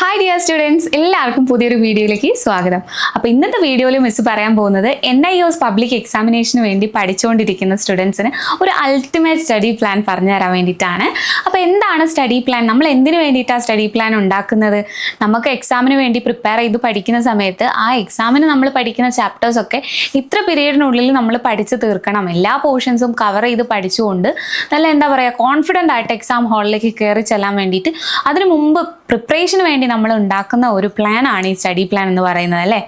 Hi dear students, എല്ലാവർക്കും പുതിയൊരു വീഡിയോയിലേക്ക് സ്വാഗതം. അപ്പോൾ ഇന്നത്തെ വീഡിയോയിൽ മിസ് പറയാൻ പോകുന്നത് NIOS പബ്ലിക് എക്സാമിനേഷന് വേണ്ടി പഠിച്ചുകൊണ്ടിരിക്കുന്ന സ്റ്റുഡൻസിന് ഒരു അൾട്ടിമേറ്റ് സ്റ്റഡി പ്ലാൻ പറഞ്ഞു തരാൻ വേണ്ടിയിട്ടാണ്. അപ്പോൾ എന്താണ് സ്റ്റഡി പ്ലാൻ? നമ്മൾ എന്തിനു വേണ്ടിയിട്ടാണ് സ്റ്റഡി പ്ലാൻ ഉണ്ടാക്കുന്നത്? നമുക്ക് എക്സാമിന് വേണ്ടി പ്രിപ്പയർ ചെയ്ത് പഠിക്കുന്ന സമയത്ത് ആ എക്സാമിന് നമ്മൾ പഠിക്കുന്ന ചാപ്റ്റേഴ്സൊക്കെ ഇത്ര പീരീഡിനുള്ളിൽ നമ്മൾ പഠിച്ച് തീർക്കണം. എല്ലാ പോർഷൻസും കവർ ചെയ്ത് പഠിച്ചുകൊണ്ട് നല്ല എന്താ പറയുക കോൺഫിഡൻ്റ് ആയിട്ട് എക്സാം ഹാളിലേക്ക് കയറി ചെല്ലാൻ വേണ്ടിയിട്ട് അതിന് മുമ്പ് പ്രിപ്പറേഷന് വേണ്ടി നമ്മൾ ഉണ്ടാക്കുന്ന ഒരു പ്ലാൻ ആണ് ഈ സ്റ്റഡി പ്ലാൻ എന്ന് പറയുന്നത്, അല്ലേ?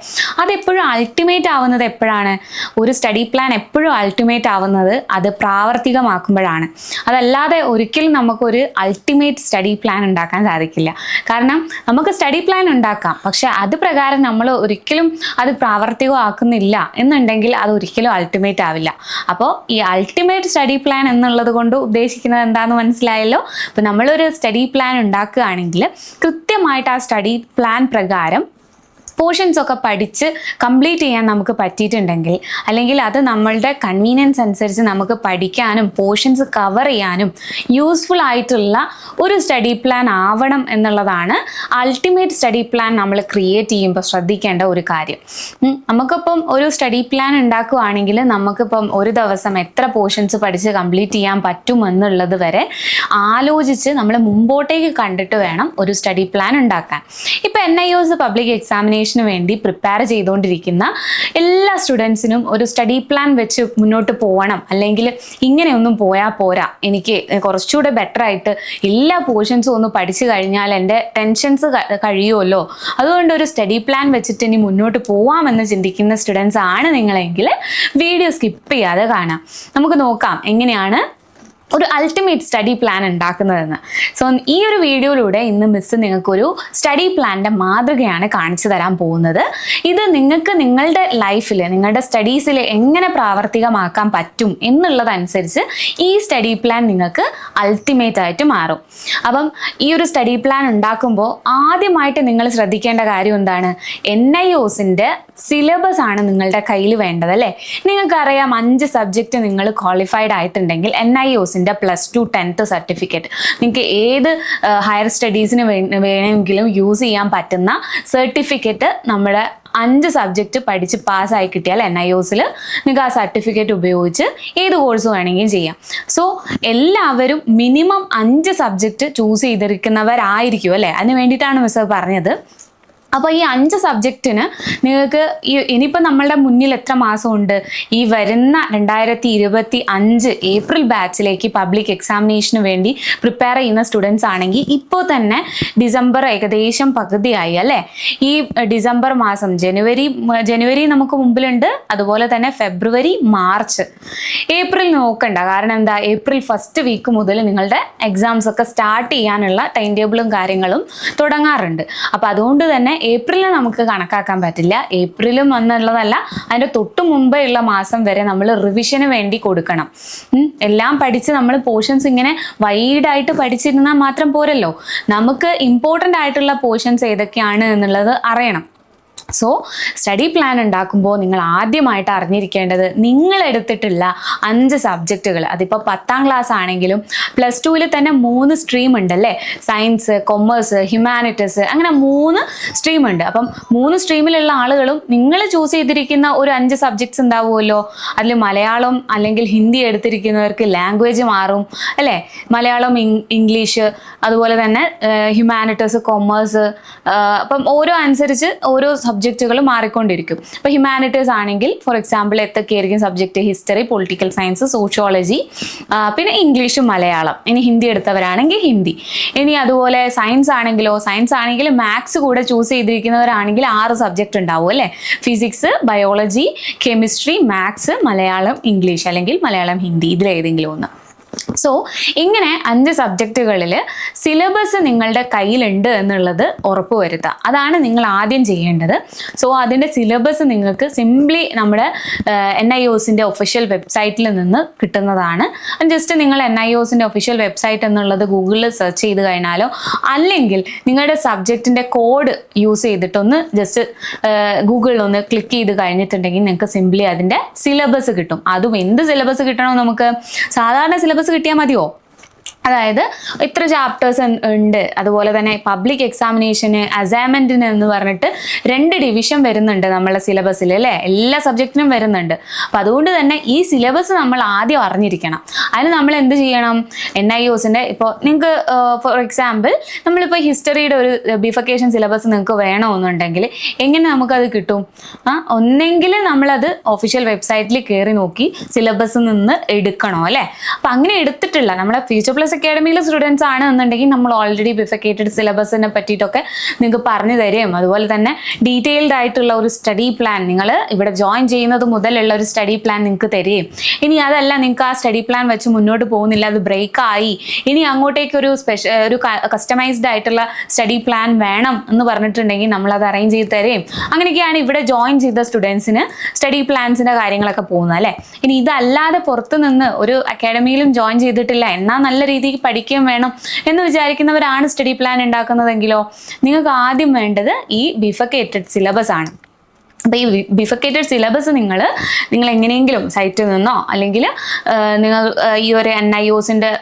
അതെപ്പോഴും അൾട്ടിമേറ്റ് ആവുന്നത് എപ്പോഴാണ്? ഒരു സ്റ്റഡി പ്ലാൻ എപ്പോഴും അൾട്ടിമേറ്റ് ആവുന്നത് അത് പ്രാവർത്തികമാക്കുമ്പോഴാണ്. അതല്ലാതെ ഒരിക്കലും നമുക്കൊരു അൾട്ടിമേറ്റ് സ്റ്റഡി പ്ലാൻ ഉണ്ടാക്കാൻ സാധിക്കില്ല. കാരണം നമുക്ക് സ്റ്റഡി പ്ലാൻ ഉണ്ടാക്കാം, പക്ഷെ അത് പ്രകാരം നമ്മൾ ഒരിക്കലും അത് പ്രാവർത്തികമാക്കുന്നില്ല എന്നുണ്ടെങ്കിൽ അത് ഒരിക്കലും അൾട്ടിമേറ്റ് ആവില്ല. അപ്പോൾ ഈ അൾട്ടിമേറ്റ് സ്റ്റഡി പ്ലാൻ എന്നുള്ളത് കൊണ്ട് ഉദ്ദേശിക്കുന്നത് എന്താണെന്ന് മനസ്സിലായല്ലോ. അപ്പോൾ നമ്മളൊരു സ്റ്റഡി പ്ലാൻ ഉണ്ടാക്കുകയാണെങ്കിൽ കൃത്യമായിട്ട് ആ സ്റ്റഡി പ്ലാൻ പ്രകാരം പോർഷൻസ് ഒക്കെ പഠിച്ച് കംപ്ലീറ്റ് ചെയ്യാൻ നമുക്ക് പറ്റിയിട്ടുണ്ടെങ്കിൽ, അല്ലെങ്കിൽ അത് നമ്മളുടെ കൺവീനിയൻസ് അനുസരിച്ച് നമുക്ക് പഠിക്കാനും പോർഷൻസ് കവർ ചെയ്യാനും യൂസ്ഫുൾ ആയിട്ടുള്ള ഒരു സ്റ്റഡി പ്ലാൻ ആവണം എന്നുള്ളതാണ് അൾട്ടിമേറ്റ് സ്റ്റഡി പ്ലാൻ നമ്മൾ ക്രിയേറ്റ് ചെയ്യുമ്പോൾ ശ്രദ്ധിക്കേണ്ട ഒരു കാര്യം. നമുക്കിപ്പം ഒരു സ്റ്റഡി പ്ലാൻ ഉണ്ടാക്കുകയാണെങ്കിൽ നമുക്കിപ്പം ഒരു ദിവസം എത്ര പോർഷൻസ് പഠിച്ച് കംപ്ലീറ്റ് ചെയ്യാൻ പറ്റുമെന്നുള്ളത് വരെ ആലോചിച്ച് നമ്മൾ മുമ്പോട്ടേക്ക് കണ്ടിട്ട് വേണം ഒരു സ്റ്റഡി പ്ലാൻ ഉണ്ടാക്കാൻ. ഇപ്പം NIOS പബ്ലിക് എക്സാമിനേഷൻ വേണ്ടി പ്രിപ്പയർ ചെയ്തുകൊണ്ടിരിക്കുന്ന എല്ലാ സ്റ്റുഡൻസിനും ഒരു സ്റ്റഡി പ്ലാൻ വെച്ച് മുന്നോട്ട് പോകണം, അല്ലെങ്കിൽ ഇങ്ങനെയൊന്നും പോയാൽ പോരാ, എനിക്ക് കുറച്ചുകൂടെ ബെറ്റർ ആയിട്ട് എല്ലാ പോർഷൻസും ഒന്ന് പഠിച്ചു കഴിഞ്ഞാൽ എൻ്റെ ടെൻഷൻസ് കഴിയുമല്ലോ, അതുകൊണ്ട് ഒരു സ്റ്റഡി പ്ലാൻ വെച്ചിട്ട് ഇനി മുന്നോട്ട് പോവാമെന്ന് ചിന്തിക്കുന്ന സ്റ്റുഡൻസ് ആണ് നിങ്ങളെങ്കിൽ വീഡിയോ സ്കിപ്പ് ചെയ്യാതെ കാണാം. നമുക്ക് നോക്കാം എങ്ങനെയാണ് ഒരു അൾട്ടിമേറ്റ് സ്റ്റഡി പ്ലാൻ ഉണ്ടാക്കുന്നതെന്ന്. സോ ഈ ഒരു വീഡിയോയിലൂടെ ഇന്ന് മിസ് നിങ്ങൾക്കൊരു സ്റ്റഡി പ്ലാൻ്റെ മാതൃകയാണ് കാണിച്ചു തരാൻ പോകുന്നത്. ഇത് നിങ്ങൾക്ക് നിങ്ങളുടെ ലൈഫിൽ നിങ്ങളുടെ സ്റ്റഡീസിൽ എങ്ങനെ പ്രാവർത്തികമാക്കാൻ പറ്റും എന്നുള്ളതനുസരിച്ച് ഈ സ്റ്റഡി പ്ലാൻ നിങ്ങൾക്ക് അൾട്ടിമേറ്റ് ആയിട്ട് മാറും. അപ്പം ഈ ഒരു സ്റ്റഡി പ്ലാൻ ഉണ്ടാക്കുമ്പോൾ ആദ്യമായിട്ട് നിങ്ങൾ ശ്രദ്ധിക്കേണ്ട കാര്യം എന്താണ്? NIOSൻ്റെ സിലബസ് ആണ് നിങ്ങളുടെ കയ്യിൽ വേണ്ടത്, അല്ലേ? നിങ്ങൾക്കറിയാം 5 സബ്ജക്റ്റ് നിങ്ങൾ ക്വാളിഫൈഡ് ആയിട്ടുണ്ടെങ്കിൽ NIOSൻ്റെ +2 10th സർട്ടിഫിക്കറ്റ് നിങ്ങൾക്ക് ഏത് ഹയർ സ്റ്റഡീസിന് വേണമെങ്കിലും യൂസ് ചെയ്യാൻ പറ്റുന്ന സർട്ടിഫിക്കറ്റ് നമ്മുടെ 5 സബ്ജക്റ്റ് പഠിച്ച് പാസ്സായി കിട്ടിയാൽ NIOSൽ നിങ്ങൾക്ക് ആ സർട്ടിഫിക്കറ്റ് ഉപയോഗിച്ച് ഏത് കോഴ്സ് വേണമെങ്കിലും ചെയ്യാം. സോ എല്ലാവരും മിനിമം 5 സബ്ജക്റ്റ് ചൂസ് ചെയ്തിരിക്കുന്നവരായിരിക്കും, അല്ലേ? അതിന് വേണ്ടിയിട്ടാണ് മിസ് പറഞ്ഞത്. അപ്പോൾ ഈ 5 സബ്ജക്റ്റിന് നിങ്ങൾക്ക് ഇനിയിപ്പോൾ നമ്മളുടെ മുന്നിൽ എത്ര മാസമുണ്ട്? ഈ വരുന്ന 2025 ഏപ്രിൽ ബാച്ചിലേക്ക് പബ്ലിക് എക്സാമിനേഷന് വേണ്ടി പ്രിപ്പയർ ചെയ്യുന്ന സ്റ്റുഡൻസ് ആണെങ്കിൽ ഇപ്പോൾ തന്നെ ഡിസംബർ ഏകദേശം പകുതിയായി, അല്ലേ? ഈ ഡിസംബർ മാസം ജനുവരി നമുക്ക് മുമ്പിലുണ്ട്, അതുപോലെ തന്നെ ഫെബ്രുവരി, മാർച്ച്, ഏപ്രിൽ നോക്കണ്ട. കാരണം എന്താ? ഏപ്രിൽ ഫസ്റ്റ് വീക്ക് മുതൽ നിങ്ങളുടെ എക്സാംസ് ഒക്കെ സ്റ്റാർട്ട് ചെയ്യാനുള്ള ടൈം ടേബിളും കാര്യങ്ങളും തുടങ്ങാറുണ്ട്. അപ്പോൾ അതുകൊണ്ട് തന്നെ ഏപ്രിലിൽ നമുക്ക് കണക്കാക്കാൻ പറ്റില്ല. ഏപ്രിലും എന്നുള്ളതല്ല, അതിൻ്റെ തൊട്ട് മുമ്പേ ഉള്ള മാസം വരെ നമ്മൾ റിവിഷന് വേണ്ടി കൊടുക്കണം. എല്ലാം പഠിച്ച് നമ്മൾ പോർഷൻസ് ഇങ്ങനെ വൈഡായിട്ട് പഠിച്ചിരുന്നാൽ മാത്രം പോരല്ലോ, നമുക്ക് ഇമ്പോർട്ടൻ്റ് ആയിട്ടുള്ള പോർഷൻസ് ഏതൊക്കെയാണ് എന്നുള്ളത് അറിയണം. സോ സ്റ്റഡി പ്ലാൻ ഉണ്ടാക്കുമ്പോൾ നിങ്ങൾ ആദ്യമായിട്ട് അറിഞ്ഞിരിക്കേണ്ടത് നിങ്ങൾ എടുത്തിട്ടുള്ള 5 സബ്ജക്റ്റുകൾ. അതിപ്പോൾ 10ാം ക്ലാസ് ആണെങ്കിലും +2ൽ തന്നെ 3 സ്ട്രീം ഉണ്ട്, അല്ലേ? സയൻസ്, കൊമേഴ്സ്, ഹ്യൂമാനിറ്റീസ്, അങ്ങനെ 3 സ്ട്രീം ഉണ്ട്. അപ്പം 3 സ്ട്രീമിലുള്ള ആളുകളും നിങ്ങൾ ചൂസ് ചെയ്തിരിക്കുന്ന ഒരു 5 സബ്ജക്ട്സ് ഉണ്ടാവുമല്ലോ. അതിൽ മലയാളം അല്ലെങ്കിൽ ഹിന്ദി എടുത്തിരിക്കുന്നവർക്ക് ലാംഗ്വേജ് മാറും, അല്ലേ? മലയാളം, ഇംഗ്ലീഷ്, അതുപോലെ തന്നെ ഹ്യൂമാനിറ്റീസ്, കൊമേഴ്സ്, അപ്പം ഓരോ അനുസരിച്ച് ഓരോ സബ്ജക്റ്റുകൾ മാറിക്കൊണ്ടിരിക്കും. ഇപ്പോൾ ഹ്യൂമാനിറ്റീസ് ആണെങ്കിൽ ഫോർ എക്സാമ്പിൾ എന്തൊക്കെയായിരിക്കും subject? History, political science, sociology, പിന്നെ ഇംഗ്ലീഷും മലയാളം. ഇനി ഹിന്ദി എടുത്തവരാണെങ്കിൽ ഹിന്ദി. ഇനി അതുപോലെ സയൻസ് ആണെങ്കിൽ മാത്സ് കൂടെ ചൂസ് ചെയ്തിരിക്കുന്നവരാണെങ്കിൽ 6 സബ്ജക്റ്റ് ഉണ്ടാവും, അല്ലേ? Physics, biology, chemistry, maths, Malayalam, English, അല്ലെങ്കിൽ മലയാളം, ഹിന്ദി, ഇതിലേതെങ്കിലും ഒന്ന്. സോ ഇങ്ങനെ 5 സബ്ജക്റ്റുകളിൽ സിലബസ് നിങ്ങളുടെ കയ്യിലുണ്ട് എന്നുള്ളത് ഉറപ്പുവരുത്തുക. അതാണ് നിങ്ങൾ ആദ്യം ചെയ്യേണ്ടത്. സോ അതിൻ്റെ സിലബസ് നിങ്ങൾക്ക് സിംപ്ലി നമ്മുടെ NIOSൻ്റെ ഒഫീഷ്യൽ വെബ്സൈറ്റിൽ നിന്ന് കിട്ടുന്നതാണ്. ജസ്റ്റ് നിങ്ങൾ NIOSൻ്റെ ഒഫീഷ്യൽ വെബ്സൈറ്റ് എന്നുള്ളത് ഗൂഗിളിൽ സെർച്ച് ചെയ്ത് കഴിഞ്ഞാലോ, അല്ലെങ്കിൽ നിങ്ങളുടെ സബ്ജക്റ്റിൻ്റെ കോഡ് യൂസ് ചെയ്തിട്ടൊന്ന് ജസ്റ്റ് ഗൂഗിളിൽ ഒന്ന് ക്ലിക്ക് ചെയ്ത് കഴിഞ്ഞിട്ടുണ്ടെങ്കിൽ നിങ്ങൾക്ക് സിംപ്ലി അതിൻ്റെ സിലബസ് കിട്ടും. അതും എന്ത് സിലബസ് കിട്ടണോ? നമുക്ക് സാധാരണ സിലബസ് കിട്ടിയാൽ മതിയോ? അതായത് ഇത്ര ചാപ്റ്റേഴ്സ് ഉണ്ട്, അതുപോലെ തന്നെ പബ്ലിക് എക്സാമിനേഷന്, അസൈൻമെന്റിന് എന്ന് പറഞ്ഞിട്ട് 2 ഡിവിഷൻ വരുന്നുണ്ട് നമ്മളെ സിലബസിൽ അല്ലേ, എല്ലാ സബ്ജക്റ്റിനും വരുന്നുണ്ട്. അപ്പം അതുകൊണ്ട് തന്നെ ഈ സിലബസ് നമ്മൾ ആദ്യം അറിഞ്ഞിരിക്കണം. അതിന് നമ്മൾ എന്ത് ചെയ്യണം? NIOSന്റെ ഇപ്പോൾ നിങ്ങൾക്ക് ഫോർ എക്സാമ്പിൾ നമ്മളിപ്പോൾ ഹിസ്റ്ററിയുടെ ഒരു ബിഫക്കേഷൻ സിലബസ് നിങ്ങൾക്ക് വേണമെന്നുണ്ടെങ്കിൽ എങ്ങനെ നമുക്കത് കിട്ടും? ഒന്നെങ്കിൽ നമ്മളത് ഒഫീഷ്യൽ വെബ്സൈറ്റിൽ കയറി നോക്കി സിലബസ് നിന്ന് എടുക്കണോ അല്ലേ. അപ്പം അങ്ങനെ എടുത്തിട്ടില്ല നമ്മളെ ഫ്യൂച്ചർ പ്ലസ് അക്കാഡമിയിലെ സ്റ്റുഡൻസ് ആണ് എന്നുണ്ടെങ്കിൽ നമ്മൾ ഓൾറെഡി ബിഫക്കേറ്റഡ് സിലബസിനെ പറ്റിയിട്ടൊക്കെ നിങ്ങൾക്ക് പറഞ്ഞു തരും. അതുപോലെ തന്നെ ഡീറ്റെയിൽഡ് ആയിട്ടുള്ള ഒരു സ്റ്റഡി പ്ലാൻ നിങ്ങൾ ഇവിടെ ജോയിൻ ചെയ്യുന്നത് മുതലുള്ള ഒരു സ്റ്റഡി പ്ലാൻ നിങ്ങൾക്ക് തരും. ഇനി അതല്ല നിങ്ങൾക്ക് ആ സ്റ്റഡി പ്ലാൻ വെച്ച് മുന്നോട്ട് പോകുന്നില്ല, അത് ബ്രേക്ക് ആയി, ഇനി അങ്ങോട്ടേക്ക് ഒരു ഒരു കസ്റ്റമൈസ്ഡ് ആയിട്ടുള്ള സ്റ്റഡി പ്ലാൻ വേണം എന്ന് പറഞ്ഞിട്ടുണ്ടെങ്കിൽ നമ്മളത് അറേഞ്ച് ചെയ്ത് തരും. അങ്ങനെയൊക്കെയാണ് ഇവിടെ ജോയിൻ ചെയ്ത സ്റ്റുഡൻസിന് സ്റ്റഡി പ്ലാൻസിൻ്റെ കാര്യങ്ങളൊക്കെ പോകുന്നത് അല്ലേ. ഇനി ഇതല്ലാതെ പുറത്ത് നിന്ന് ഒരു അക്കാഡമിയിലും ജോയിൻ ചെയ്തിട്ടില്ല, എന്നാൽ നല്ല രീതിക്ക് പഠിക്കുകയും വേണം എന്ന് വിചാരിക്കുന്നവരാണ് സ്റ്റഡി പ്ലാൻ ഉണ്ടാക്കുന്നതെങ്കിലോ നിങ്ങൾക്ക് ആദ്യം വേണ്ടത് ഈ ബിഫക്കേറ്റഡ് സിലബസ് ആണ്. അപ്പോൾ ഈ ബിഫക്കേറ്റഡ് സിലബസ് നിങ്ങൾ എങ്ങനെയെങ്കിലും സൈറ്റിൽ നിന്നോ അല്ലെങ്കിൽ നിങ്ങൾ ഈ ഒരു NIOSന്റെ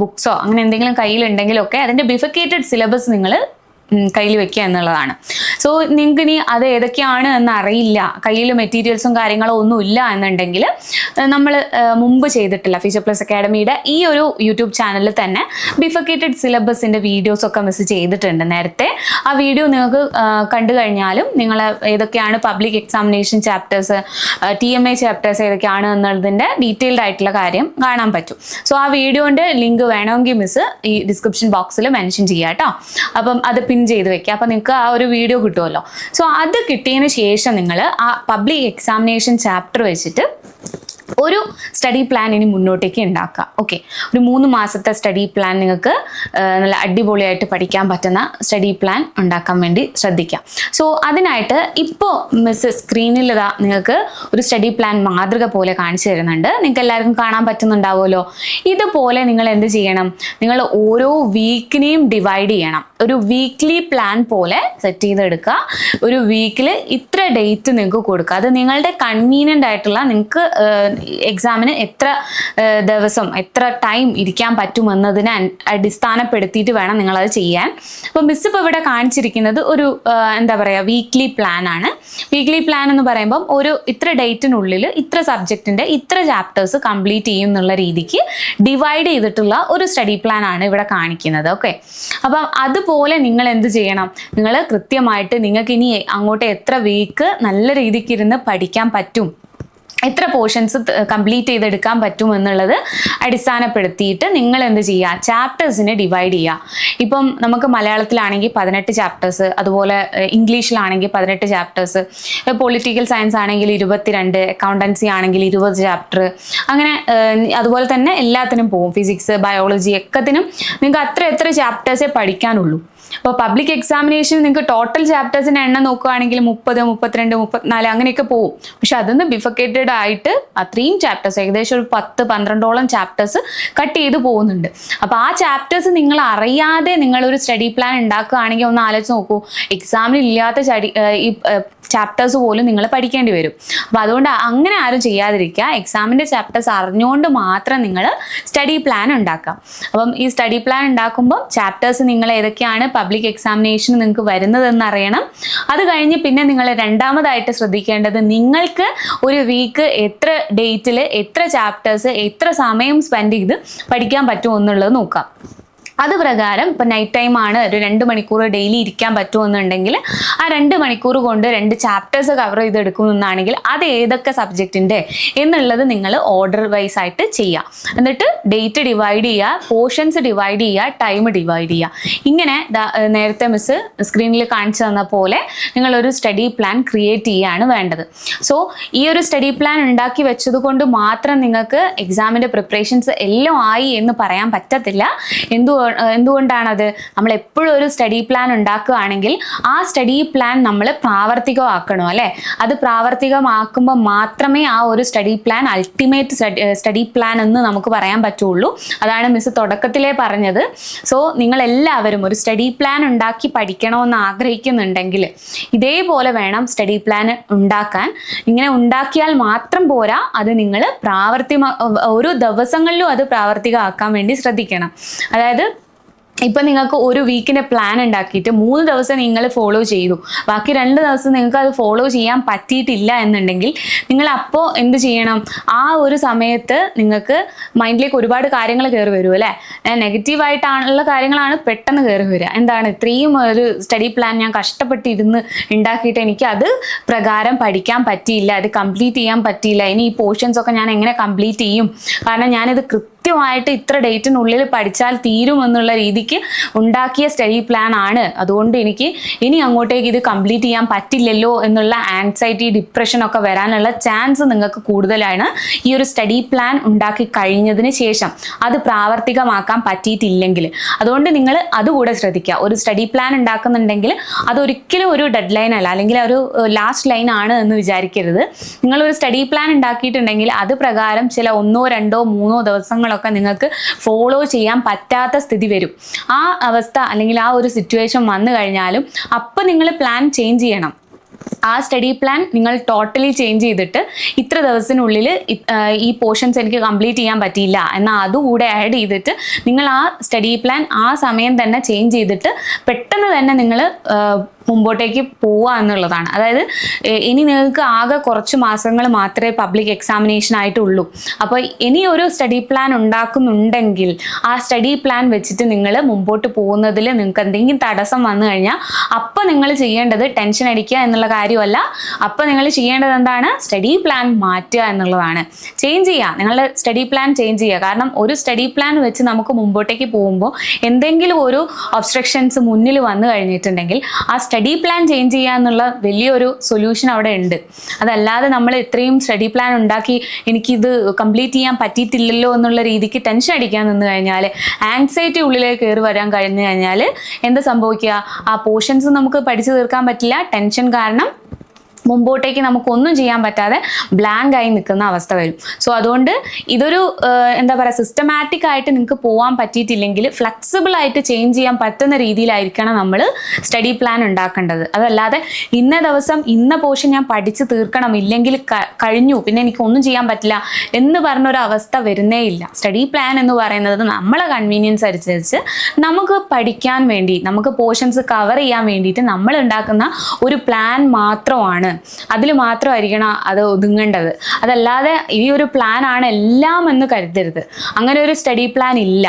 ബുക്സോ അങ്ങനെ എന്തെങ്കിലും കയ്യിലുണ്ടെങ്കിലൊക്കെ അതിൻ്റെ ബിഫക്കേറ്റഡ് സിലബസ് നിങ്ങൾ കയ്യിൽ വെക്കുക എന്നുള്ളതാണ്. സോ നിങ്ങൾക്ക് ഇനി അത് ഏതൊക്കെയാണ് എന്ന് അറിയില്ല, കയ്യിൽ മെറ്റീരിയൽസും കാര്യങ്ങളും ഒന്നും ഇല്ല എന്നുണ്ടെങ്കിൽ നമ്മൾ മുമ്പ് ചെയ്തിട്ടില്ല ഫ്യൂച്ചർ പ്ലസ് അക്കാഡമിയുടെ ഈ ഒരു യൂട്യൂബ് ചാനലിൽ തന്നെ ബിഫക്കേറ്റഡ് സിലബസിൻ്റെ വീഡിയോസൊക്കെ മിസ് ചെയ്തിട്ടുണ്ട് നേരത്തെ. ആ വീഡിയോ നിങ്ങൾക്ക് കണ്ടു കഴിഞ്ഞാലും നിങ്ങൾ ഏതൊക്കെയാണ് public examination chapters, TMA chapters ഏതൊക്കെയാണ് എന്നുള്ളതിൻ്റെ ഡീറ്റെയിൽഡ് ആയിട്ടുള്ള കാര്യം കാണാൻ പറ്റും. സോ ആ വീഡിയോൻ്റെ ലിങ്ക് വേണമെങ്കിൽ മിസ് ഈ ഡിസ്ക്രിപ്ഷൻ ബോക്സിൽ മെൻഷൻ ചെയ്യാം കേട്ടോ. അപ്പം അത് പിൻ ചെയ്ത് വെക്കുക. അപ്പം നിങ്ങൾക്ക് ആ ഒരു വീഡിയോ കിട്ടുമല്ലോ. സോ അത് കിട്ടിയതിന് ശേഷം നിങ്ങൾ ആ പബ്ലിക് എക്സാമിനേഷൻ ചാപ്റ്റർ വെച്ചിട്ട് ഒരു സ്റ്റഡി പ്ലാൻ ഇനി മുന്നോട്ടേക്ക് ഉണ്ടാക്കുക. ഓക്കെ, ഒരു 3 മാസത്തെ സ്റ്റഡി പ്ലാൻ നിങ്ങൾക്ക് നല്ല അടിപൊളിയായിട്ട് പഠിക്കാൻ പറ്റുന്ന സ്റ്റഡി പ്ലാൻ ഉണ്ടാക്കാൻ വേണ്ടി ശ്രദ്ധിക്കാം. സോ അതിനായിട്ട് ഇപ്പോൾ മിസ് സ്ക്രീനിൽ നിങ്ങൾക്ക് ഒരു സ്റ്റഡി പ്ലാൻ മാതൃക പോലെ കാണിച്ചു തരുന്നുണ്ട്. നിങ്ങൾക്ക് എല്ലാവർക്കും കാണാൻ പറ്റുന്നുണ്ടാവുമല്ലോ. ഇതുപോലെ നിങ്ങൾ എന്ത് ചെയ്യണം? നിങ്ങൾ ഓരോ വീക്കിനെയും ഡിവൈഡ് ചെയ്യണം. ഒരു വീക്ക്ലി പ്ലാൻ പോലെ സെറ്റ് ചെയ്തെടുക്കുക. ഒരു വീക്കിൽ ഇത്ര ഡേറ്റ് നിങ്ങൾക്ക് കൊടുക്കുക. അത് നിങ്ങളുടെ കൺവീനിയൻ്റ് ആയിട്ടുള്ള നിങ്ങൾക്ക് എക്സാമിന് എത്ര ദിവസം എത്ര ടൈം ഇരിക്കാൻ പറ്റുമെന്നതിനെ അടിസ്ഥാനപ്പെടുത്തിയിട്ട് വേണം നിങ്ങളത് ചെയ്യാൻ. അപ്പോൾ മിസ് ഇപ്പോൾ ഇവിടെ കാണിച്ചിരിക്കുന്നത് ഒരു എന്താ പറയുക വീക്ക്ലി പ്ലാൻ ആണ്. വീക്ക്ലി പ്ലാൻ എന്ന് പറയുമ്പം ഒരു ഇത്ര ഡേറ്റിനുള്ളിൽ ഇത്ര സബ്ജക്റ്റിൻ്റെ ഇത്ര ചാപ്റ്റേഴ്സ് കംപ്ലീറ്റ് ചെയ്യും എന്നുള്ള രീതിക്ക് ഡിവൈഡ് ചെയ്തിട്ടുള്ള ഒരു സ്റ്റഡി പ്ലാൻ ആണ് ഇവിടെ കാണിക്കുന്നത്. ഓക്കെ, അപ്പം അതുപോലെ നിങ്ങൾ എന്ത് ചെയ്യണം? നിങ്ങൾ കൃത്യമായിട്ട് നിങ്ങൾക്ക് ഇനി അങ്ങോട്ട് എത്ര വീക്ക് നല്ല രീതിക്ക് ഇരുന്ന് പഠിക്കാൻ പറ്റും, എത്ര പോർഷൻസ് കംപ്ലീറ്റ് ചെയ്തെടുക്കാൻ പറ്റും എന്നുള്ളത് അടിസ്ഥാനപ്പെടുത്തിയിട്ട് നിങ്ങൾ എന്ത് ചെയ്യുക? ചാപ്റ്റേഴ്സിനെ ഡിവൈഡ് ചെയ്യുക. ഇപ്പം നമുക്ക് മലയാളത്തിലാണെങ്കിൽ 18 ചാപ്റ്റേഴ്സ്, അതുപോലെ ഇംഗ്ലീഷിലാണെങ്കിൽ 18 ചാപ്റ്റേഴ്സ്, പൊളിറ്റിക്കൽ സയൻസ് ആണെങ്കിൽ 22, അക്കൗണ്ടൻസി ആണെങ്കിൽ 20 ചാപ്റ്റർ, അങ്ങനെ അതുപോലെ തന്നെ എല്ലാത്തിനും പോകും. ഫിസിക്സ്, ബയോളജി ഒക്കത്തിനും നിങ്ങൾക്ക് എത്ര ചാപ്റ്റേഴ്സേ പഠിക്കാനുള്ളൂ. അപ്പോൾ പബ്ലിക് എക്സാമിനേഷൻ നിങ്ങൾക്ക് ടോട്ടൽ ചാപ്റ്റേഴ്സിൻ്റെ എണ്ണം നോക്കുകയാണെങ്കിൽ 30, 32, 34 അങ്ങനെയൊക്കെ പോകും. പക്ഷെ അതിന്ന് ബിഫക്കേറ്റഡ് ആയിട്ട് അത്രയും ചാപ്റ്റേഴ്സ് ഏകദേശം ഒരു 10-12ഓളം ചാപ്റ്റേഴ്സ് കട്ട് ചെയ്ത് പോകുന്നുണ്ട്. അപ്പോൾ ആ ചാപ്റ്റേഴ്സ് നിങ്ങൾ അറിയാതെ നിങ്ങളൊരു സ്റ്റഡി പ്ലാൻ ഉണ്ടാക്കുകയാണെങ്കിൽ ഒന്ന് ആലോചിച്ച് നോക്കൂ, എക്സാമിന് ഇല്ലാത്ത ഈ ചാപ്റ്റേഴ്സ് പോലും നിങ്ങൾ പഠിക്കേണ്ടി വരും. അപ്പോൾ അതുകൊണ്ട് അങ്ങനെ ആരും ചെയ്യാതിരിക്കുക. എക്സാമിൻ്റെ ചാപ്റ്റേഴ്സ് അറിഞ്ഞുകൊണ്ട് മാത്രം നിങ്ങൾ സ്റ്റഡി പ്ലാൻ ഉണ്ടാക്കുക. അപ്പം ഈ സ്റ്റഡി പ്ലാൻ ഉണ്ടാക്കുമ്പോൾ ചാപ്റ്റേഴ്സ് നിങ്ങൾ ഏതൊക്കെയാണ് പബ്ലിക് എക്സാമിനേഷൻ നിങ്ങൾക്ക് വരുന്നതെന്ന് അറിയണം. അത് കഴിഞ്ഞ് പിന്നെ നിങ്ങൾ രണ്ടാമതായിട്ട് ശ്രദ്ധിക്കേണ്ടത് നിങ്ങൾക്ക് ഒരു വീക്ക് എത്ര ഡേറ്റിൽ എത്ര ചാപ്റ്റേഴ്സ് എത്ര സമയം സ്പെൻഡ് ചെയ്ത് പഠിക്കാൻ പറ്റുമോ എന്നുള്ളത് നോക്കാം. അത് പ്രകാരം ഇപ്പോൾ നൈറ്റ് ടൈം ആണ്, ഒരു 2 മണിക്കൂർ ഡെയിലി ഇരിക്കാൻ പറ്റുമെന്നുണ്ടെങ്കിൽ ആ 2 മണിക്കൂർ കൊണ്ട് 2 ചാപ്റ്റേഴ്സ് കവർ ചെയ്തെടുക്കുമെന്നാണെങ്കിൽ അത് ഏതൊക്കെ സബ്ജക്റ്റിൻ്റെ എന്നുള്ളത് നിങ്ങൾ ഓർഡർ വൈസ് ആയിട്ട് ചെയ്യുക. എന്നിട്ട് ഡേറ്റ് ഡിവൈഡ് ചെയ്യുക, പോർഷൻസ് ഡിവൈഡ് ചെയ്യുക, ടൈം ഡിവൈഡ് ചെയ്യുക. ഇങ്ങനെ നേരത്തെ മിസ് സ്ക്രീനിൽ കാണിച്ചു തന്ന പോലെ നിങ്ങളൊരു സ്റ്റഡി പ്ലാൻ ക്രിയേറ്റ് ചെയ്യുകയാണ് വേണ്ടത്. സോ ഈ ഒരു സ്റ്റഡി പ്ലാൻ ഉണ്ടാക്കി വെച്ചത് കൊണ്ട് മാത്രം നിങ്ങൾക്ക് എക്സാമിൻ്റെ പ്രിപ്പറേഷൻസ് എല്ലാം ആയി എന്ന് പറയാൻ പറ്റത്തില്ല. എന്തുകൊണ്ട് എന്തുകൊണ്ടാണത്? നമ്മൾ എപ്പോഴും ഒരു സ്റ്റഡി പ്ലാൻ ഉണ്ടാക്കുകയാണെങ്കിൽ ആ സ്റ്റഡി പ്ലാൻ നമ്മൾ പ്രാവർത്തികമാക്കണം അല്ലേ? അത് പ്രാവർത്തികമാക്കുമ്പോൾ മാത്രമേ ആ ഒരു study plan ultimate study plan എന്ന് നമുക്ക് പറയാൻ പറ്റുള്ളൂ. അതാണ് മിസ് തുടക്കത്തിലേ പറഞ്ഞത്. സോ നിങ്ങളെല്ലാവരും ഒരു സ്റ്റഡി പ്ലാൻ ഉണ്ടാക്കി പഠിക്കണമെന്ന് ആഗ്രഹിക്കുന്നുണ്ടെങ്കിൽ ഇതേപോലെ വേണം സ്റ്റഡി പ്ലാൻ ഉണ്ടാക്കാൻ. ഇങ്ങനെ ഉണ്ടാക്കിയാൽ മാത്രം പോരാ, അത് നിങ്ങൾ ഓരോ ദിവസങ്ങളിലും അത് പ്രാവർത്തികമാക്കാൻ വേണ്ടി ശ്രദ്ധിക്കണം. അതായത് ഇപ്പം നിങ്ങൾക്ക് ഒരു വീക്കിൻ്റെ പ്ലാൻ ഉണ്ടാക്കിയിട്ട് 3 ദിവസം നിങ്ങൾ ഫോളോ ചെയ്തു, ബാക്കി 2 ദിവസം നിങ്ങൾക്ക് അത് ഫോളോ ചെയ്യാൻ പറ്റിയിട്ടില്ല എന്നുണ്ടെങ്കിൽ നിങ്ങൾ അപ്പോൾ എന്ത് ചെയ്യണം? ആ ഒരു സമയത്ത് നിങ്ങൾക്ക് മൈൻഡിലേക്ക് ഒരുപാട് കാര്യങ്ങൾ കയറി വരും അല്ലേ? നെഗറ്റീവായിട്ടുള്ള കാര്യങ്ങളാണ് പെട്ടെന്ന് കയറി വരിക. എന്താണ്, ഇത്രയും ഒരു സ്റ്റഡി പ്ലാൻ ഞാൻ കഷ്ടപ്പെട്ടിരുന്ന് ഉണ്ടാക്കിയിട്ട് എനിക്ക് അത് പ്രകാരം പഠിക്കാൻ പറ്റിയില്ല, അത് കംപ്ലീറ്റ് ചെയ്യാൻ പറ്റിയില്ല, ഇനി ഈ പോർഷൻസ് ഒക്കെ ഞാൻ എങ്ങനെ കംപ്ലീറ്റ് ചെയ്യും? കാരണം ഞാനിത് കൃത്യമായിട്ട് ഇത്ര ഡേറ്റിനുള്ളിൽ പഠിച്ചാൽ തീരുമെന്നുള്ള രീതിക്ക് ഉണ്ടാക്കിയ സ്റ്റഡി പ്ലാൻ ആണ്. അതുകൊണ്ട് എനിക്ക് ഇനി അങ്ങോട്ടേക്ക് ഇത് കംപ്ലീറ്റ് ചെയ്യാൻ പറ്റില്ലല്ലോ എന്നുള്ള ആങ്സൈറ്റി, ഡിപ്രഷൻ ഒക്കെ വരാനുള്ള ചാൻസ് നിങ്ങൾക്ക് കൂടുതലാണ് ഈ ഒരു സ്റ്റഡി പ്ലാൻ ഉണ്ടാക്കി കഴിഞ്ഞതിന് ശേഷം, അത് പ്രാവർത്തികമാക്കാൻ പറ്റിയിട്ടില്ലെങ്കിൽ. അതുകൊണ്ട് നിങ്ങൾ അതുകൂടെ ശ്രദ്ധിക്കുക. ഒരു സ്റ്റഡി പ്ലാൻ ഉണ്ടാക്കുന്നുണ്ടെങ്കിൽ അതൊരിക്കലും ഒരു ഡെഡ് ലൈൻ അല്ല, അല്ലെങ്കിൽ ഒരു ലാസ്റ്റ് ലൈൻ ആണ് എന്ന് വിചാരിക്കരുത്. നിങ്ങളൊരു സ്റ്റഡി പ്ലാൻ ഉണ്ടാക്കിയിട്ടുണ്ടെങ്കിൽ അത് പ്രകാരം ചില 1, 2, 3 ദിവസങ്ങൾ ഒക്കെ നിങ്ങൾക്ക് ഫോളോ ചെയ്യാൻ പറ്റാത്ത സ്ഥിതി വരും. ആ അവസ്ഥ അല്ലെങ്കിൽ ആ ഒരു സിറ്റുവേഷൻ വന്നു കഴിഞ്ഞാലും അപ്പം നിങ്ങൾ പ്ലാൻ ചേഞ്ച് ചെയ്യണം. ആ സ്റ്റഡി പ്ലാൻ നിങ്ങൾ ടോട്ടലി ചേഞ്ച് ചെയ്തിട്ട് ഇത്ര ദിവസത്തിനുള്ളിൽ ഈ പോർഷൻസ് എനിക്ക് കംപ്ലീറ്റ് ചെയ്യാൻ പറ്റിയില്ല എന്നാൽ അതുകൂടെ ആഡ് ചെയ്തിട്ട് നിങ്ങൾ ആ സ്റ്റഡി പ്ലാൻ ആ സമയം തന്നെ ചേഞ്ച് ചെയ്തിട്ട് പെട്ടെന്ന് തന്നെ നിങ്ങൾ മുമ്പോട്ടേക്ക് പോവുക എന്നുള്ളതാണ്. അതായത് ഇനി നിങ്ങൾക്ക് ആകെ കുറച്ച് മാസങ്ങൾ മാത്രമേ പബ്ലിക് എക്സാമിനേഷൻ ആയിട്ടുള്ളൂ. അപ്പോൾ ഇനി ഒരു സ്റ്റഡി പ്ലാൻ ഉണ്ടാക്കുന്നുണ്ടെങ്കിൽ ആ സ്റ്റഡി പ്ലാൻ വെച്ചിട്ട് നിങ്ങൾ മുമ്പോട്ട് പോകുന്നതിൽ നിങ്ങൾക്ക് എന്തെങ്കിലും തടസ്സം വന്നു കഴിഞ്ഞാൽ അപ്പം നിങ്ങൾ ചെയ്യേണ്ടത് ടെൻഷൻ അടിക്കുക എന്നുള്ള കാര്യമല്ല. അപ്പം നിങ്ങൾ ചെയ്യേണ്ടത് എന്താണ്? സ്റ്റഡി പ്ലാൻ മാറ്റുക എന്നുള്ളതാണ്. ചേഞ്ച് ചെയ്യുക, നിങ്ങളുടെ സ്റ്റഡി പ്ലാൻ ചേഞ്ച് ചെയ്യുക. കാരണം ഒരു സ്റ്റഡി പ്ലാൻ വെച്ച് നമുക്ക് മുമ്പോട്ടേക്ക് പോകുമ്പോൾ എന്തെങ്കിലും ഒരു ഒബ്സ്ട്രക്ഷൻസ് മുന്നിൽ വന്നു കഴിഞ്ഞിട്ടുണ്ടെങ്കിൽ ആ സ്റ്റഡി പ്ലാൻ ചേഞ്ച് ചെയ്യുക എന്നുള്ള വലിയൊരു സൊല്യൂഷൻ അവിടെ ഉണ്ട്. അതല്ലാതെ നമ്മൾ ഇത്രയും സ്റ്റഡി പ്ലാൻ ഉണ്ടാക്കി എനിക്കിത് കംപ്ലീറ്റ് ചെയ്യാൻ പറ്റിയിട്ടില്ലല്ലോ എന്നുള്ള രീതിക്ക് ടെൻഷൻ അടിക്കാൻ നിന്ന് കഴിഞ്ഞാൽ, ആങ്സൈറ്റി ഉള്ളിലേക്ക് കയറി വരാൻ കഴിഞ്ഞു കഴിഞ്ഞാൽ എന്താ സംഭവിക്കുക? ആ പോർഷൻസ് നമുക്ക് പഠിച്ചു തീർക്കാൻ പറ്റില്ല. ടെൻഷൻ കാരണം മുമ്പോട്ടേക്ക് നമുക്കൊന്നും ചെയ്യാൻ പറ്റാതെ ബ്ലാങ്ക് ആയി നിൽക്കുന്ന അവസ്ഥ വരും. സോ അതുകൊണ്ട് ഇതൊരു എന്താ പറയുക, സിസ്റ്റമാറ്റിക് ആയിട്ട് നിങ്ങൾക്ക് പോകാൻ പറ്റിയിട്ടില്ലെങ്കിൽ ഫ്ലെക്സിബിൾ ആയിട്ട് ചേഞ്ച് ചെയ്യാൻ പറ്റുന്ന രീതിയിലായിരിക്കണം നമ്മൾ സ്റ്റഡി പ്ലാൻ ഉണ്ടാക്കേണ്ടത്. അതല്ലാതെ ഇന്ന ദിവസം ഇന്ന പോർഷൻ ഞാൻ പഠിച്ച് തീർക്കണം, ഇല്ലെങ്കിൽ കഴിഞ്ഞു പിന്നെ എനിക്കൊന്നും ചെയ്യാൻ പറ്റില്ല എന്ന് പറഞ്ഞൊരു അവസ്ഥ വരുന്നേ ഇല്ല. സ്റ്റഡി പ്ലാൻ എന്ന് പറയുന്നത് നമ്മളെ കൺവീനിയൻസ് അനുസരിച്ച് നമുക്ക് പഠിക്കാൻ വേണ്ടി, നമുക്ക് പോർഷൻസ് കവർ ചെയ്യാൻ വേണ്ടിയിട്ട് നമ്മൾ ഉണ്ടാക്കുന്ന ഒരു പ്ലാൻ മാത്രമാണ്. അതിൽ മാത്രമായിരിക്കണം അത് ഒതുങ്ങേണ്ടത്. അതല്ലാതെ ഈ ഒരു പ്ലാൻ ആണ് എല്ലാം എന്ന് കരുതരുത്. അങ്ങനെ ഒരു സ്റ്റഡി പ്ലാൻ ഇല്ല.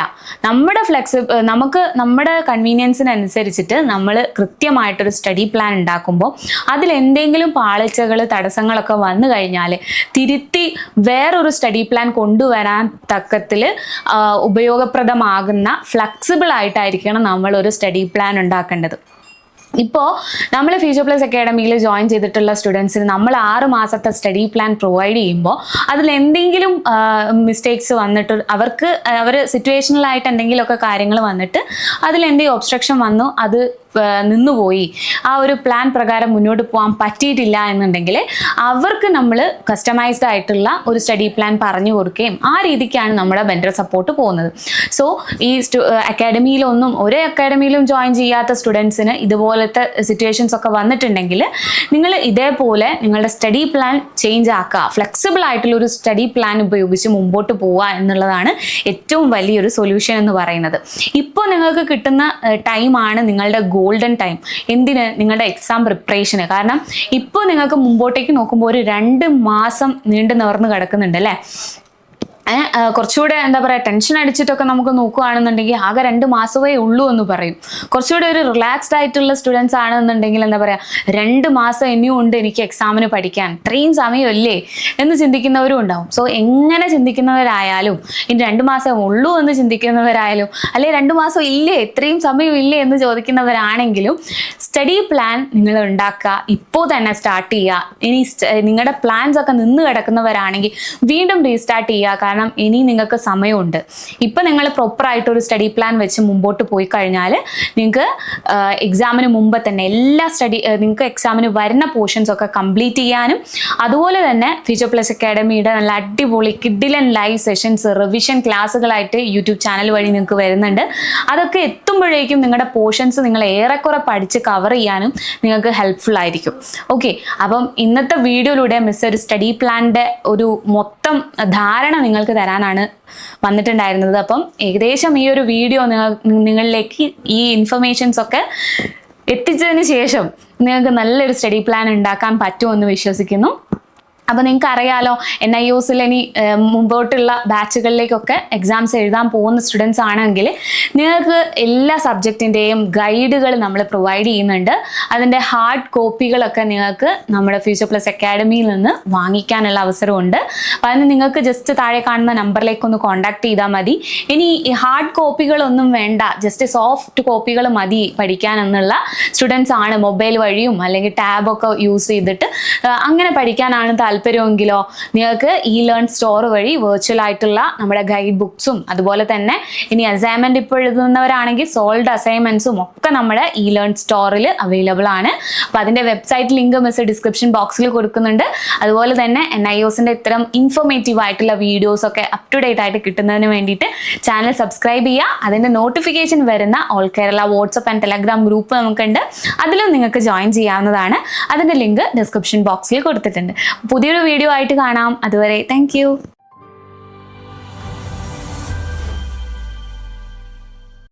നമുക്ക് നമ്മുടെ കൺവീനിയൻസിനനുസരിച്ചിട്ട് നമ്മൾ കൃത്യമായിട്ടൊരു സ്റ്റഡി പ്ലാൻ ഉണ്ടാക്കുമ്പോൾ അതിൽ എന്തെങ്കിലും പാളിച്ചകൾ, തടസ്സങ്ങളൊക്കെ വന്നു കഴിഞ്ഞാൽ തിരുത്തി വേറൊരു സ്റ്റഡി പ്ലാൻ കൊണ്ടുവരാൻ തക്കത്തിൽ ഉപയോഗപ്രദമാകുന്ന ഫ്ലെക്സിബിൾ ആയിട്ടായിരിക്കണം നമ്മളൊരു സ്റ്റഡി പ്ലാൻ ഉണ്ടാക്കേണ്ടത്. ഇപ്പോൾ നമ്മൾ ഫ്യൂച്ചർ പ്ലസ് അക്കാഡമിയിൽ ജോയിൻ ചെയ്തിട്ടുള്ള സ്റ്റുഡൻസിന് നമ്മൾ 6 മാസത്തെ സ്റ്റഡി പ്ലാൻ പ്രൊവൈഡ് ചെയ്യുമ്പോൾ അതിൽ എന്തെങ്കിലും മിസ്റ്റേക്സ് വന്നിട്ട് അവർ സിറ്റുവേഷണലായിട്ട് എന്തെങ്കിലുമൊക്കെ കാര്യങ്ങൾ വന്നിട്ട് അതിലെന്തെങ്കിലും ഒബ്സ്ട്രക്ഷൻ വന്നു, അത് നിന്നുപോയി, ആ ഒരു പ്ലാൻ പ്രകാരം മുന്നോട്ട് പോകാൻ പറ്റിയിട്ടില്ല എന്നുണ്ടെങ്കിൽ അവർക്ക് നമ്മൾ കസ്റ്റമൈസ്ഡ് ആയിട്ടുള്ള ഒരു സ്റ്റഡി പ്ലാൻ പറഞ്ഞു കൊടുക്കുകയും ആ രീതിക്കാണ് നമ്മുടെ മെന്റർ സപ്പോർട്ട് പോകുന്നത്. സോ ഈ അക്കാഡമിയിലൊന്നും ഒരേ അക്കാഡമിയിലും ജോയിൻ ചെയ്യാത്ത സ്റ്റുഡൻസിന് ഇതുപോലത്തെ സിറ്റുവേഷൻസ് ഒക്കെ വന്നിട്ടുണ്ടെങ്കിൽ നിങ്ങൾ ഇതേപോലെ നിങ്ങളുടെ സ്റ്റഡി പ്ലാൻ ചേഞ്ച് ആക്കുക, ഫ്ലെക്സിബിൾ ആയിട്ടുള്ള ഒരു സ്റ്റഡി പ്ലാൻ ഉപയോഗിച്ച് മുമ്പോട്ട് പോവുക എന്നുള്ളതാണ് ഏറ്റവും വലിയൊരു സൊല്യൂഷൻ എന്ന് പറയുന്നത്. ഇപ്പോൾ നിങ്ങൾക്ക് കിട്ടുന്ന ടൈമാണ് നിങ്ങളുടെ ഗോൾഡൻ ടൈം. എന്തിന്? നിങ്ങളുടെ എക്സാം പ്രിപ്പറേഷന്. കാരണം ഇപ്പോൾ നിങ്ങൾക്ക് മുമ്പോട്ടേക്ക് നോക്കുമ്പോൾ ഒരു 2 മാസം നീണ്ടു നിവർന്ന് കിടക്കുന്നുണ്ട് അല്ലേ? കുറച്ചുകൂടെ എന്താ പറയുക, ടെൻഷൻ അടിച്ചിട്ടൊക്കെ നമുക്ക് നോക്കുകയാണെന്നുണ്ടെങ്കിൽ ആകെ 2 മാസമേ ഉള്ളൂ എന്ന് പറയും. കുറച്ചുകൂടെ ഒരു റിലാക്സ്ഡ് ആയിട്ടുള്ള സ്റ്റുഡൻസ് ആണെന്നുണ്ടെങ്കിൽ എന്താ പറയുക, 2 മാസം ഇനിയും ഉണ്ട് എനിക്ക് എക്സാമിന് പഠിക്കാൻ, ഇത്രയും സമയമല്ലേ എന്ന് ചിന്തിക്കുന്നവരും ഉണ്ടാവും. സോ എങ്ങനെ ചിന്തിക്കുന്നവരായാലും, ഇനി 2 മാസം ഉള്ളൂ എന്ന് ചിന്തിക്കുന്നവരായാലും, അല്ലെ 2 മാസം ഇല്ലേ, ഇത്രയും സമയം ഇല്ലേ എന്ന് ചോദിക്കുന്നവരാണെങ്കിലും സ്റ്റഡി പ്ലാൻ നിങ്ങൾ ഉണ്ടാക്കുക, ഇപ്പോൾ തന്നെ സ്റ്റാർട്ട് ചെയ്യുക. ഇനി നിങ്ങളുടെ പ്ലാൻസ് ഒക്കെ നിന്ന് കിടക്കുന്നവരാണെങ്കിൽ വീണ്ടും റീസ്റ്റാർട്ട് ചെയ്യുക. കാരണം ഇനി നിങ്ങൾക്ക് സമയമുണ്ട്. ഇപ്പം നിങ്ങൾ പ്രോപ്പറായിട്ടൊരു സ്റ്റഡി പ്ലാൻ വെച്ച് മുമ്പോട്ട് പോയി കഴിഞ്ഞാൽ നിങ്ങൾക്ക് എക്സാമിന് മുമ്പ് തന്നെ നിങ്ങൾക്ക് എക്സാമിന് വരുന്ന പോർഷൻസ് ഒക്കെ കംപ്ലീറ്റ് ചെയ്യാനും അതുപോലെ തന്നെ ഫ്യൂച്ചർ പ്ലസ് അക്കാഡമിയുടെ നല്ല അടിപൊളി കിഡിലൻ ലൈവ് സെഷൻസ് റിവിഷൻ ക്ലാസ്സുകളായിട്ട് യൂട്യൂബ് ചാനൽ വഴി നിങ്ങൾക്ക് വരുന്നുണ്ട്. അതൊക്കെ എത്തുമ്പോഴേക്കും നിങ്ങളുടെ പോർഷൻസ് നിങ്ങൾ ഏറെക്കുറെ പഠിച്ച് കവർ ചെയ്യാനും നിങ്ങൾക്ക് ഹെൽപ്ഫുൾ ആയിരിക്കും. ഓക്കെ, അപ്പം ഇന്നത്തെ വീഡിയോയിലൂടെ മിസ് ഒരു സ്റ്റഡി പ്ലാനിൻ്റെ ഒരു മൊത്തം ധാരണ നിങ്ങൾക്ക് തരാനാണ് വന്നിട്ടുണ്ടായിരുന്നത്. അപ്പം ഏകദേശം ഈ ഒരു വീഡിയോ നിങ്ങളിലേക്ക് ഈ ഇൻഫർമേഷൻസ് ഒക്കെ എത്തിച്ചതിന് ശേഷം നിങ്ങൾക്ക് നല്ലൊരു സ്റ്റഡി പ്ലാൻ ഉണ്ടാക്കാൻ പറ്റുമെന്ന് വിശ്വസിക്കുന്നു. അപ്പോൾ നിങ്ങൾക്ക് അറിയാലോ, NIOSൽ ഇനി മുമ്പോട്ടുള്ള ബാച്ചുകളിലേക്കൊക്കെ എക്സാംസ് എഴുതാൻ പോകുന്ന സ്റ്റുഡൻസ് ആണെങ്കിൽ നിങ്ങൾക്ക് എല്ലാ സബ്ജക്റ്റിൻ്റെയും ഗൈഡുകൾ നമ്മൾ പ്രൊവൈഡ് ചെയ്യുന്നുണ്ട്. അതിൻ്റെ ഹാർഡ് കോപ്പികളൊക്കെ നിങ്ങൾക്ക് നമ്മുടെ ഫ്യൂച്ചർ പ്ലസ് അക്കാഡമിയിൽ നിന്ന് വാങ്ങിക്കാനുള്ള അവസരമുണ്ട്. അപ്പോൾ അതിന് നിങ്ങൾക്ക് ജസ്റ്റ് താഴെ കാണുന്ന നമ്പറിലേക്കൊന്ന് കോൺടാക്ട് ചെയ്താൽ മതി. ഇനി ഈ ഹാർഡ് കോപ്പികളൊന്നും വേണ്ട, ജസ്റ്റ് സോഫ്റ്റ് കോപ്പികൾ മതി പഠിക്കാൻ എന്നുള്ള സ്റ്റുഡൻസ് ആണ്, മൊബൈൽ വഴിയും അല്ലെങ്കിൽ ടാബൊക്കെ യൂസ് ചെയ്തിട്ട് അങ്ങനെ പഠിക്കാനാണ് താല്പര്യമെങ്കിലോ നിങ്ങൾക്ക് ലേൺ സ്റ്റോർ വഴി വെർച്വൽ ആയിട്ടുള്ള നമ്മുടെ ഗൈഡ് ബുക്സും അതുപോലെ തന്നെ ഇനി അസൈൻമെന്റ് ഇപ്പോൾ എഴുതുന്നവരാണെങ്കിൽ സോൾവ്ഡ് അസൈൻമെന്റ്സും ഒക്കെ നമ്മുടെ ലേൺ സ്റ്റോറിൽ അവൈലബിൾ ആണ്. അപ്പോൾ അതിന്റെ വെബ്സൈറ്റ് ലിങ്ക് മിസ് ഡിസ്ക്രിപ്ഷൻ ബോക്സിൽ കൊടുക്കുന്നുണ്ട്. അതുപോലെ തന്നെ NIOSന്റെ ഇത്തരം ഇൻഫോർമേറ്റീവ് ആയിട്ടുള്ള വീഡിയോസ് ഒക്കെ അപ് ടു ഡേറ്റ് ആയിട്ട് കിട്ടുന്നതിന് വേണ്ടിയിട്ട് ചാനൽ സബ്സ്ക്രൈബ് ചെയ്യുക. അതിന്റെ നോട്ടിഫിക്കേഷൻ വരുന്ന all Kerala WhatsApp and Telegram group നമുക്കുണ്ട്, അതിലും നിങ്ങൾക്ക് ജോയിൻ ചെയ്യാവുന്നതാണ്. അതിന്റെ ലിങ്ക് ഡിസ്ക്രിപ്ഷൻ ബോക്സിൽ കൊടുത്തിട്ടുണ്ട്. പുതിയൊരു വീഡിയോ ആയിട്ട് കാണാം. അതുവരെ താങ്ക് യു.